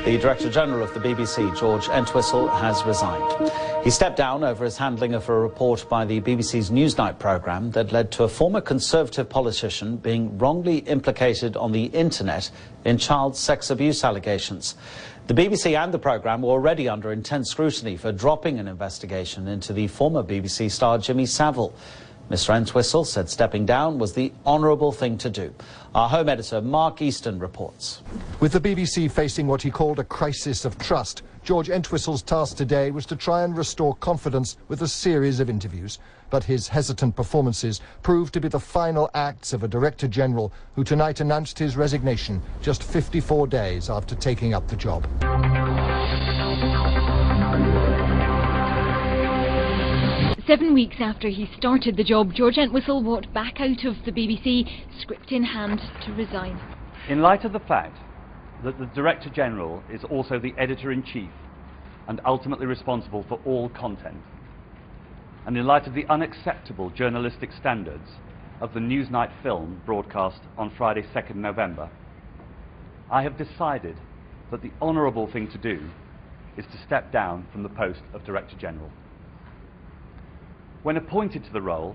The Director General of the BBC, George Entwistle, has resigned. He stepped down over his handling of a report by the BBC's Newsnight programme that led to a former Conservative politician being wrongly implicated on the internet in child sex abuse allegations. The BBC and the programme were already under intense scrutiny for dropping an investigation into the former BBC star Jimmy Savile. Mr Entwistle said stepping down was the honourable thing to do. Our home editor, Mark Easton, reports. With the BBC facing what he called a crisis of trust, George Entwistle's task today was to try and restore confidence with a series of interviews. But his hesitant performances proved to be the final acts of a Director General who tonight announced his resignation just 54 days after taking up the job. 7 weeks after he started the job, George Entwistle walked back out of the BBC, script in hand, to resign. In light of the fact that the Director General is also the Editor-in-Chief and ultimately responsible for all content, and in light of the unacceptable journalistic standards of the Newsnight film broadcast on Friday 2nd November, I have decided that the honourable thing to do is to step down from the post of Director General. When appointed to the role,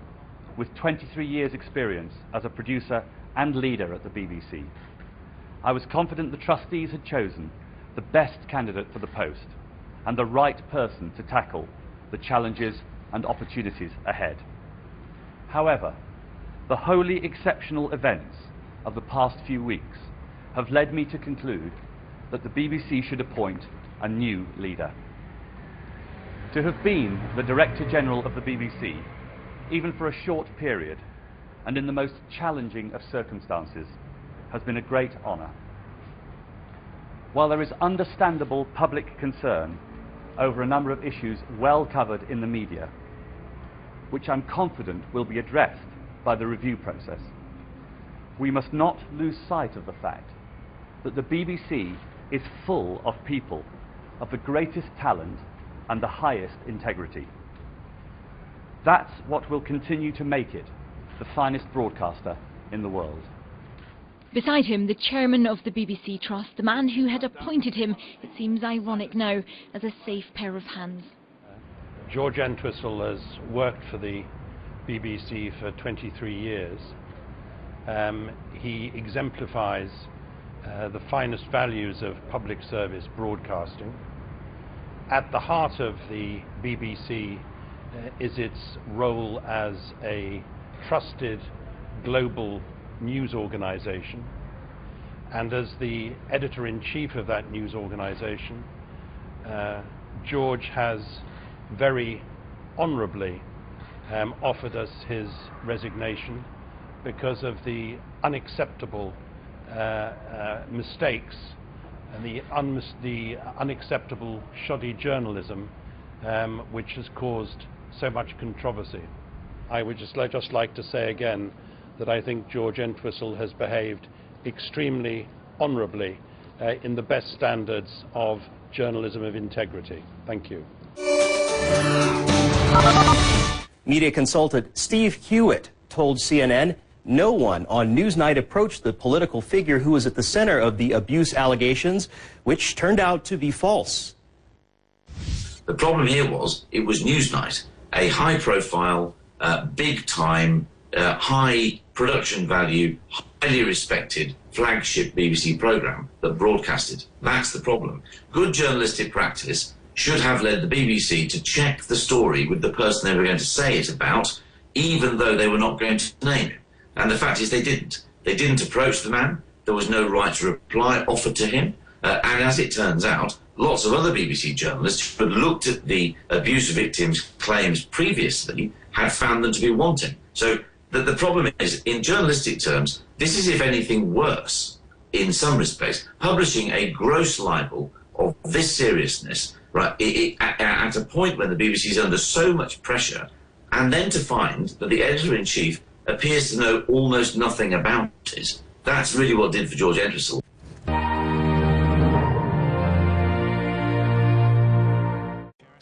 with 23 years' experience as a producer and leader at the BBC, I was confident the trustees had chosen the best candidate for the post and the right person to tackle the challenges and opportunities ahead. However, the wholly exceptional events of the past few weeks have led me to conclude that the BBC should appoint a new leader. To have been the Director General of the BBC, even for a short period, and in the most challenging of circumstances, has been a great honour. While there is understandable public concern over a number of issues well covered in the media, which I'm confident will be addressed by the review process, we must not lose sight of the fact that the BBC is full of people of the greatest talent and the highest integrity. That's what will continue to make it the finest broadcaster in the world. Beside him, the chairman of the BBC Trust, the man who had appointed him, it seems ironic now, as a safe pair of hands. George Entwistle has worked for the BBC for 23 years. He exemplifies the finest values of public service broadcasting. At the heart of the BBC is its role as a trusted global news organisation, and as the Editor-in-Chief of that news organisation, George has very honourably offered us his resignation because of the unacceptable mistakes and the unacceptable shoddy journalism which has caused so much controversy. I would just like to say again that I think George Entwistle has behaved extremely honourably in the best standards of journalism of integrity. Thank you. Media consultant Steve Hewitt told CNN no one on Newsnight approached the political figure who was at the center of the abuse allegations, which turned out to be false. The problem here was it was Newsnight, a high-profile, big-time, high production value, highly respected flagship BBC programme that broadcasted. That's the problem. Good journalistic practice should have led the BBC to check the story with the person they were going to say it about, even though they were not going to name him. And the fact is they didn't. They didn't approach the man. There was no right to reply offered to him. And as it turns out, lots of other BBC journalists who had looked at the abuse victims' claims previously had found them to be wanting. So the problem is, in journalistic terms, this is, if anything, worse in some respects. Publishing a gross libel of this seriousness, right, at a point when the BBC is under so much pressure, and then to find that the editor-in-chief appears to know almost nothing about it. That's really what did for George Entwistle.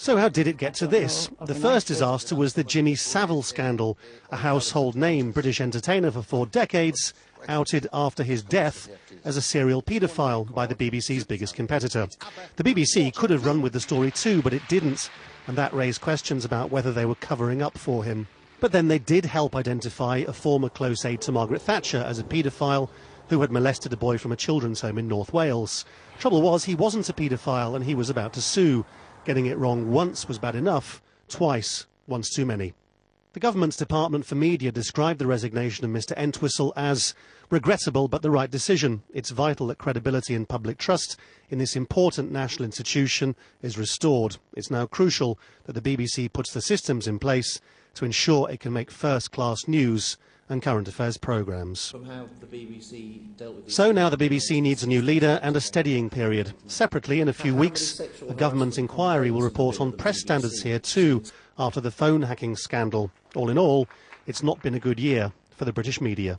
So how did it get to this? The first disaster was the Jimmy Savile scandal, a household name British entertainer for 4 decades, outed after his death as a serial paedophile by the BBC's biggest competitor. The BBC could have run with the story too, but it didn't, and that raised questions about whether they were covering up for him. But then they did help identify a former close aide to Margaret Thatcher as a paedophile who had molested a boy from a children's home in North Wales. Trouble was, he wasn't a paedophile and he was about to sue. Getting it wrong once was bad enough, twice, once too many. The government's Department for Media described the resignation of Mr Entwistle as regrettable but the right decision. It's vital that credibility and public trust in this important national institution is restored. It's now crucial that the BBC puts the systems in place to ensure it can make first-class news and current affairs programmes. So now the BBC needs a new leader and a steadying period. Separately, in a few weeks, a government inquiry will report on press standards here too, after the phone hacking scandal. All in all, it's not been a good year for the British media.